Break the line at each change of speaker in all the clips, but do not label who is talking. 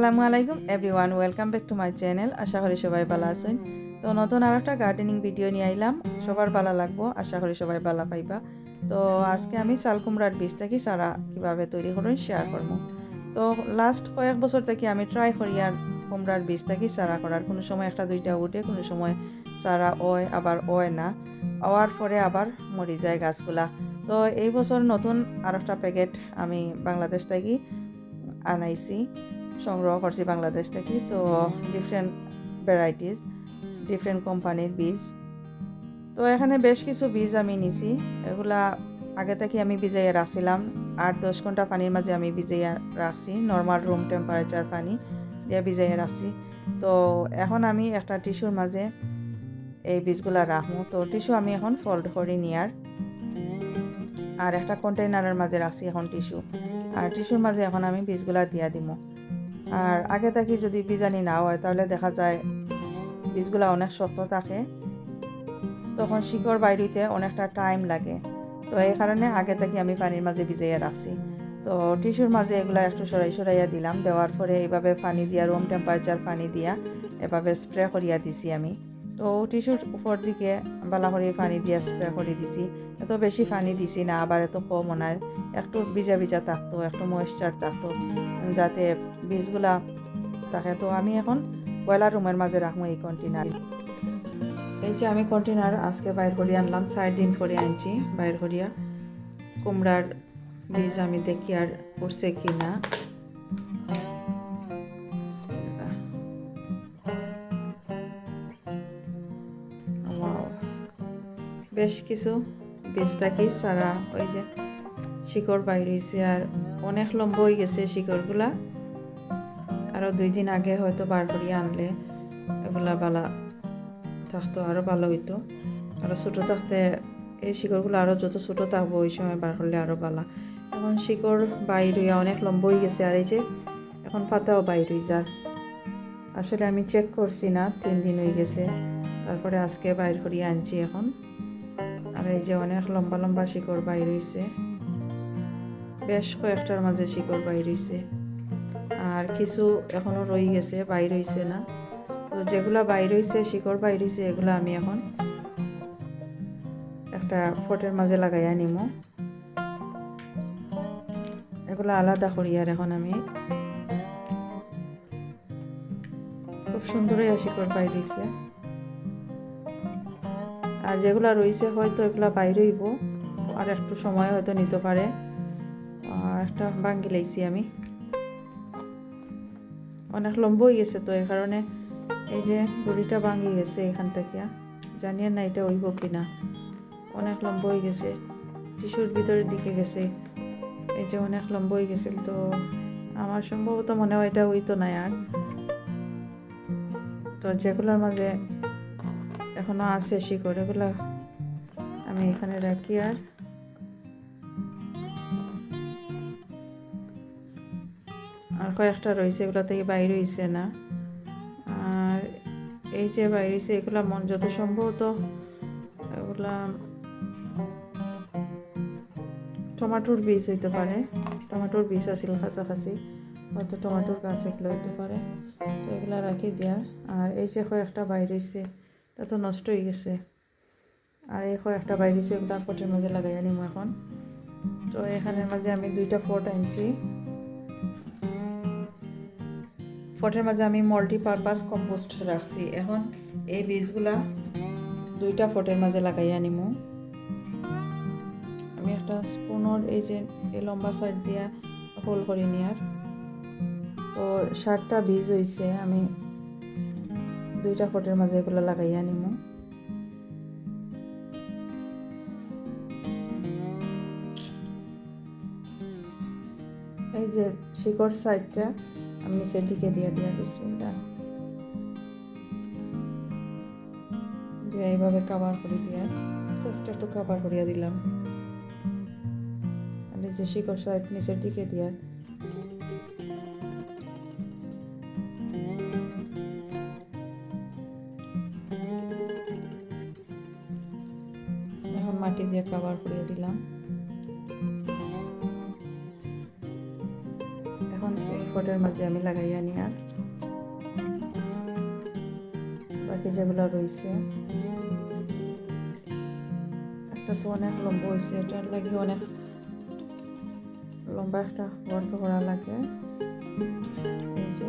আসসালামু আলাইকুম everyone, welcome back to my channel. আশা করি সবাই ভালো আছেন। তো নতুন আর একটা গার্ডেনিং ভিডিও নিয়ে আইলাম, সবার ভালো লাগবো, আশা করি সবাই ভালো পাইবা। তো আজকে আমি চাল কুমড়ার বীজ থেকে চারা কীভাবে তৈরি করুন শেয়ার করবো। তো লাস্ট কয়েক বছর থেকে আমি ট্রাই করি আর কুমড়ার বীজ থেকে চারা করার। কোনো সময় একটা দুইটা উঠে, কোনো সময় চারা ওয় আবার ওয় না, ওয়ার পরে আবার মরে যায় গাছগুলা। তো এই বছর নতুন আর একটা প্যাকেট আমি বাংলাদেশ থেকে আনাইছি, সংগ্রহ করছি বাংলাদেশ থেকে। তো ডিফারেন্ট ভ্যারাইটিস, ডিফারেন্ট কোম্পানির বীজ। তো এখানে বেশ কিছু বীজ আমি নিছি। এগুলা আগে থেকে আমি ভিজাইয়া রাখছিলাম, 8-10 ঘন্টা পানির মাঝে আমি ভিজাইয়া রাখছি, নর্মাল রুম টেম্পারেচার পানি দিয়ে ভিজাইয়া রাখছি। তো এখন আমি একটা টিস্যুর মাঝে এই বীজগুলা রাখবো। তো টিস্যু আমি এখন ফোল্ড করি নিয়ার, আর একটা কন্টেইনারের মাঝে রাখছি এখন টিস্যু, আর টিস্যুর মাঝে এখন আমি বীজগুলা দিয়া দিব। আর আগে থেকে যদি বীজানি না হয় তাহলে দেখা যায় বীজগুলা অনেক শক্ত থাকে, তখন শিকড় বাইরিতে অনেকটা টাইম লাগে। তো এই কারণে আগে থেকে আমি পানির মাঝে ভিজাইয়া রাখছি। তো টিস্যুর মাঝে এগুলা একটু সরাইয়া দিলাম, দেওয়ার পরে এইভাবে পানি দিয়া, রুম টেম্পারেচার পানি দিয়া এভাবে স্প্রে করিয়া দিছি আমি। তো টিস্যুর উপর দিকে বালা করে পানি দিয়া স্প্রে করে দিছি। এত বেশি পানি দিছি না, আবার এত কমও না, একটু ভিজা ভিজা থাকতো, একটু ময়েশ্চার থাকতো, যাতে বীজগুলা থাকে। তো আমি এখন বয়লার রুমের মাঝে রাখবো এই কন্টেনার। এই যে আমি কন্টেনার আজকে বাইর করিয়া আনলাম, 4 দিন পরে আনছি বাইর করিয়া। কুমড়ার বীজ আমি দেখি আর উঠছে কি না। বেশ কিছু বীজ থাকি সারা, ওই যে শিকড় বাইর হয়েছে, আর অনেক লম্বা হয়ে গেছে শিকড়গুলা। আরও 2 দিন আগে হয়তো বার করিয়া আনলে এগুলা বালা থাকতো, আরও ভালো হইতো। আরও ছোটো থাকতে এই শিকড়গুলো আরও যত ছোটো থাকবো ওই সময় বার করলে আরও ভালো। এখন শিকড় বাইর হইয়া অনেক লম্বা হয়ে গেছে, আর এই যে এখন পাতাও বাইর হয়ে যার। আসলে আমি চেক করছি না, 3 দিন হয়ে গেছে, তারপরে আজকে বাইর করিয়া আনছি এখন। আর এই যে অনেক লম্বা লম্বা শিকড় বাইর হয়েছে, বেশ কয়েকটার মাঝে শিকড় বাইর হয়েছে, আর কিছু এখনও রয়ে গেছে, বাইর হয়েছে না। তো যেগুলা বাইর হয়েছে, শিকড় বাইর হয়েছে, এগুলো আমি এখন একটা ফটের মাঝে লাগাইয়া নিব। এগুলো আলাদা করি, আর এখন আমি খুব সুন্দরই শিকড় বাইর হয়েছে। আর যেগুলা রয়েছে হয়তো এগুলা বাইর হইব, আর একটু সময় হয়তো নিতে পারে। একটা ভাঙ্গি লাইছি আমি, অনেক লম্বা হয়ে গেছে, তো এই কারণে এই যে দড়িটা ভাঙ্গি গেছে এখান থেকে, জানিয়ে না এটা হইব কি না। অনেক লম্বা হয়ে গেছে, টিস্যুর ভিতরের দিকে গেছে, এই যে অনেক লম্বা হয়ে গেছে। তো আমার সম্ভবত মনে হয় এটা হইতো না আর। তো যেগুলোর মাঝে এখনো আছে শিকড়, এগুলা আমি এখানে রাখি। আর কয়েকটা রয়েছে, এগুলো থেকে বাইরে হয়েছে না। আর এই যে বাইরে হয়েছে এগুলা মন যত সম্ভবত এগুলা টমাটোর বীজ হইতে পারে, টমাটোর বীজ আছিল কাছাকাছি, হয়তো টমাটোর গাছ এগুলো হইতে পারে। তো এগুলা রাখি দিয়া। আর এই যে কয়েকটা বাইরে হয়েছে, তা তো নষ্ট হয়ে গেছে, আর এই কয়েকটা বাইরে হয়েছে, এগুলা পটের মাঝে লাগাইয়া নিব এখন। তো এখানের মাঝে আমি 2টা পট আনছি, পটের মাঝে আমি মাল্টিপারপাস কম্পোস্ট রাখছি। এখন এই বীজগুলা 2টা পটের মাঝে লাগাইয়া নিব। আমি একটা স্পুনের এই যে এই লম্বা সাইড দিয়া হোল করে নিয়ার। তো 7টা বীজ হয়েছে, আমি 2টা পটের মাঝে এগুলো লাগাইয়া নিব। এই যে শিকড় সাইডটা আমি নিচের দিকে দিয়ে বিসমিল্লাহ দিয়ে এইভাবে কভার করে দিয়ে জাস্ট একটু কভার করিয়া দিলাম। আর এই যে শিকড় সাইড নিচের দিকে দিয়ে এখন মাটি দিয়ে কভার করিয়া দিলাম। এখন এই ফটের মাঝে আমি লাগাইয়া নিই আর বাকি যেগুলো রয়েছে একটা তো অনেক লম্বা হয়েছে, এটার লাগে অনেক লম্বা একটা গর্ত করা লাগে। এই যে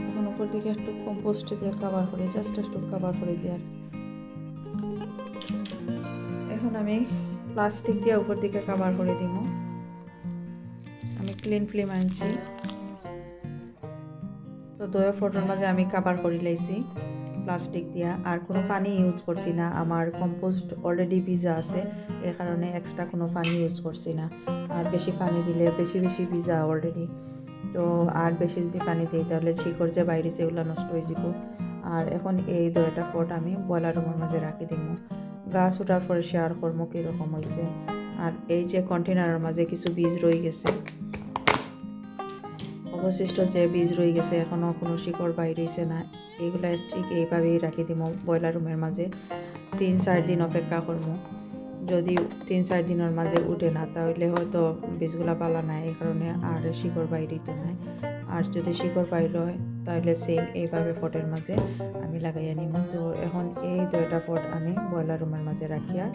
এখন উপর দিকে একটু কম্পোস্ট দিয়ে কাভার করে, জাস্ট একটু কাভার করে দিয়ে এখন আমি প্লাস্টিক দিয়ে উপর দিকে কাভার করে দিব। আমি ক্লিন ফিল্ম আনছি, তো দয়া ফটোর মাঝে আমি কাভার করে লাইছি প্লাস্টিক দিয়া, আর কোনো পানি ইউজ করছি না। আমার কম্পোস্ট অলরেডি ভিজা আছে, এই কারণে এক্সট্রা কোনো পানি ইউজ করছি না। আর বেশি পানি দিলে বেশি ভিজা অলরেডি, তো আর বেশি যদি পানি দিই তাহলে শিকড় যে বাইরে সেগুলো নষ্ট হয়ে যাব। আর এখন এই দয়াটা ফট আমি বয়লার রুমের মাঝে রাখি দিব। গাছ ওঠার পরে শেয়ার করবো কীরকম হয়েছে। আর এই যে কন্টেনারের মাঝে কিছু বীজ রয়ে গেছে, অবশিষ্ট যে বীজ রয়ে গেছে, এখনও কোনো শিকড় বাইরেছে না, এগুলো ঠিক এইভাবেই রাখি দিব বয়লার রুমের মাঝে। 3-4 দিন অপেক্ষা করবো, যদি 3-4 দিনের মাঝে উঠে না তাহলে হয়তো বীজগুলা পালা নাই, এই কারণে আর শিকড় বাইরেতে নাই। আর যদি শিকড় বাইর হয় তাহলে সেম এইভাবে ফটের মাঝে আমি লাগাইয়া নিব। তো এখন এই 2টা ফট আমি বয়লার রুমের মাঝে রাখিয়া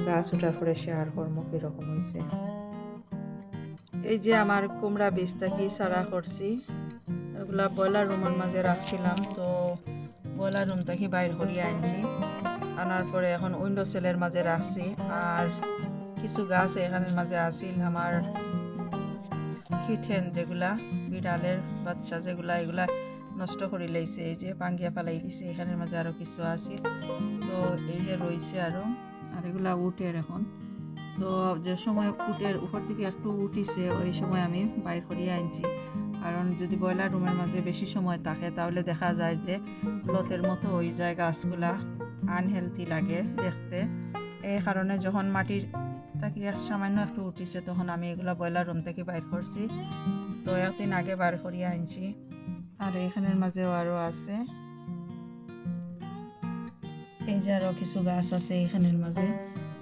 গাছ ওঠার পরে শেয়ার করবো কীরকম হয়েছে। এই যে আমার কুমড়া বীজটা কি সারা করছি, এগুলা বয়লার রুমের মাঝে রাখছিলাম, তো বয়লার রুমটা কি বাইর করিয়ে আনছি, আনার পরে এখন উইন্ডো সেলের মাঝে রাখছি। আর কিছু গাছ এখানের মাঝে আসিল আমার কিটেন, যেগুলা বিড়ালের বাচ্চা যেগুলা, এগুলা নষ্ট করে লাইছে, এই যে ভাঙ্গিয়া ফেলাই দিছে। এখানের মাঝে আরও কিছু আসিল, তো এই যে রয়েছে আরও, আর এগুলা উঠের এখন। তো যে সময় উটের উপর থেকে একটু উঠিছে ওই সময় আমি বাইর করিয়ে আনছি, কারণ যদি বয়লার রুমের মাঝে বেশি সময় থাকে তাহলে দেখা যায় যে লতের মতো হয়ে যায়, গাছগুলা আনহেলদি লাগে দেখতে। এই কারণে যখন মাটির থেকে সামান্য একটু উঠিছে তখন আমি এগুলা বয়লার রুম থেকে বাইর করছি, তো 1 দিন আগে বাইর করিয়ে আনছি। আর এখানের মাঝেও আরও আছে, এই যে আরও কিছু গাছ আছে এখানের মাঝে।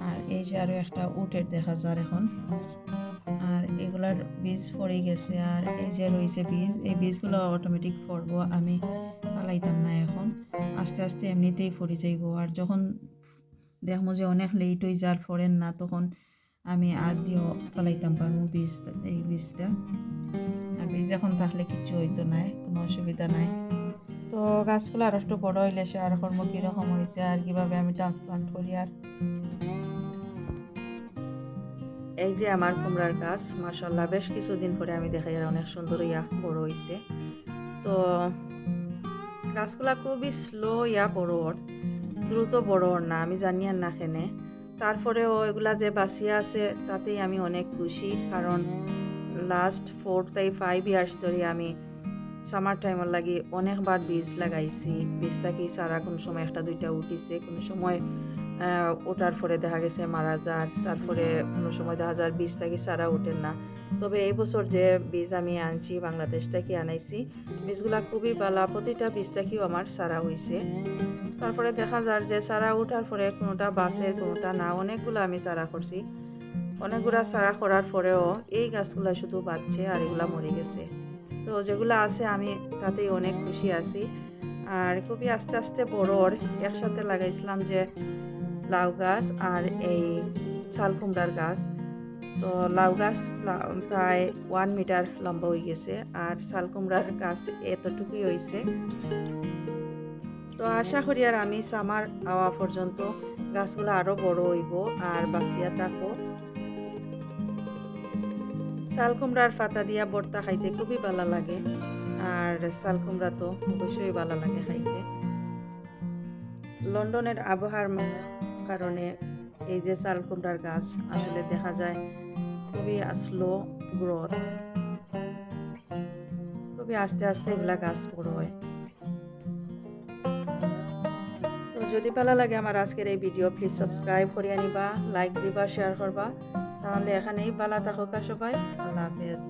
আর এই যে আরও একটা উটের দেখা যায় এখন, আর এগুলার বীজ পড়ে গেছে। আর এই যে রয়েছে বীজ, এই বীজগুলো অটোমেটিক পড়বো, আমি পালাইতাম না এখন, আস্তে আস্তে এমনিতেই পড়ে যাইব। আর যখন দেখবো যে অনেক লেট হয়ে যার ফরেন না, তখন আমি আর দিয়েও পালাইতাম পারবো এই বীজটা। আর বীজ এখন থাকলে কিছু হইতো না, কোনো অসুবিধা নাই। তো গাছগুলো আর একটু বড় হইলে সে আর কর্ম কীরকম হয়েছে আর কীভাবে আমি ট্রান্সপ্লান্ট করি। আর এই যে আমার কুমড়ার গাছ, মাশাআল্লাহ বেশ কিছুদিন পরে আমি দেখাই আর অনেক সুন্দর বড় হয়েছে। তো গাছগুলা খুবই স্লো বড়, দ্রুত বড় না, আমি জানি আর না খেনে। তারপরেও এগুলা যে বাঁচিয়ে আছে তাতেই আমি অনেক খুশি, কারণ লাস্ট 4-5 ইয়ার্স ধরে আমি সামার টাইমের লাগি অনেকবার বীজ লাগাইছি। বীজটা কি সারা কোনো সময় 1-2টা উঠিছে, কোনো সময় ওঠার পরে দেখা গেছে মারা যায়, তারপরে কোনো সময় দেখা যায় বীজ থেকে সারা ওঠেন না। তবে এই বছর যে বীজ আমি আনছি বাংলাদেশ থেকে আনাইছি, বীজগুলা খুবই ভালো, প্রতিটা বীজ থেকেও আমার সারা হয়েছে। তারপরে দেখা যায় যে সারা ওঠার পরে কোনোটা বাসের কোনোটা না, অনেকগুলো আমি সারা করছি। অনেকগুলা সারা করার পরেও এই গাছগুলা শুধু বাঁচছে আর এগুলা মরে গেছে। তো যেগুলো আছে আমি তাতেই অনেক খুশি আছি। আর খুবই আস্তে আস্তে বড় একসাথে লাগাইছিলাম যে লাউ গাছ আর এই চাল কুমড়ার গাছ। তো লাউ গাছ প্রায় 1 মিটার লম্বা হয়ে গেছে, আর চাল কুমড়ার গাছ এতটুকুই হয়েছে। তো আশা করি আর আমি সামার আওয়া পর্যন্ত গাছগুলো আরও বড় হইব আর বাঁচিয়া থাকবো। চাল কুমড়ার পাতা দিয়া ভর্তা খাইতে খুবই ভালো লাগে, আর চাল কুমড়া তো অবশ্যই ভালো লাগে খাইতে। লন্ডনের আবহাওয়ার কারণে এই যে চাল কুমড়ার গাছ আসলে দেখা যায় খুবই স্লো গ্রোথ, খুবই আস্তে আস্তে এগুলা গাছ বড় হয়। তো যদি ভালো লাগে আমার আজকের এই ভিডিও, প্লিজ সাবস্ক্রাইব করিয়া নিবা, লাইক দিবা, শেয়ার করবা। তাহলে এখানেই ভালো থাকুক সবাই, আল্লাহ হাফেজ।